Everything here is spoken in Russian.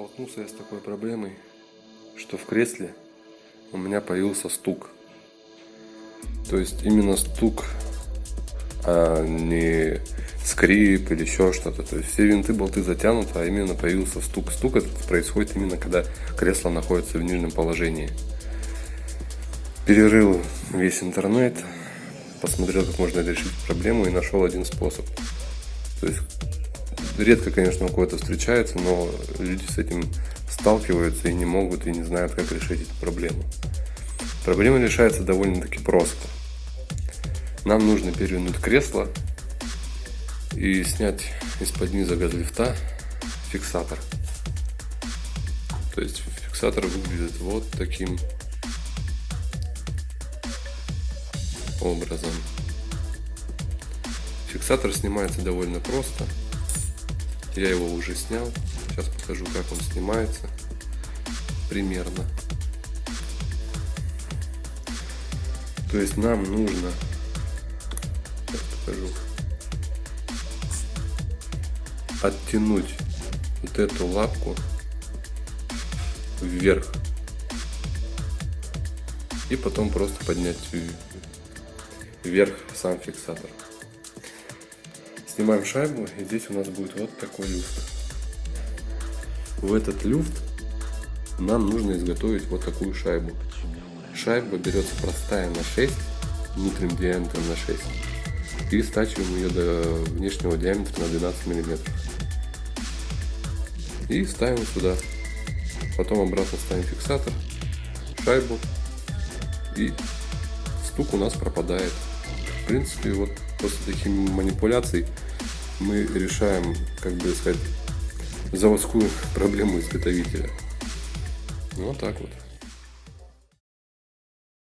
столкнулся я с такой проблемой, что в кресле у меня появился стук. То есть именно стук, а не скрип или еще что-то. То есть все винты, болты затянуты, а именно появился стук. Стук этот происходит именно когда кресло находится в нижнем положении. Перерыл весь интернет, посмотрел, как можно решить проблему, и нашел один способ. То есть редко, конечно, у кого-то встречается, но люди с этим сталкиваются и не могут, и не знают, как решить эту проблему. Проблема решается довольно-таки просто. Нам нужно перевернуть кресло и снять из-под низа газлифта фиксатор. То есть фиксатор выглядит вот таким образом. Фиксатор снимается довольно просто. Я его уже снял. Сейчас покажу, как он снимается примерно. То есть нам нужно, сейчас покажу, оттянуть вот эту лапку вверх и потом просто поднять вверх сам фиксатор. Снимаем шайбу, и здесь у нас будет вот такой люфт. В этот люфт нам нужно изготовить вот такую шайбу. Шайба берется простая на 6, внутренним диаметром на 6, и стачиваем ее до внешнего диаметра на 12 мм. И ставим сюда. Потом обратно ставим фиксатор, шайбу, и стук у нас пропадает. В принципе, вот после таких манипуляций мы решаем, как бы сказать, заводскую проблему изготовителя. Вот так вот.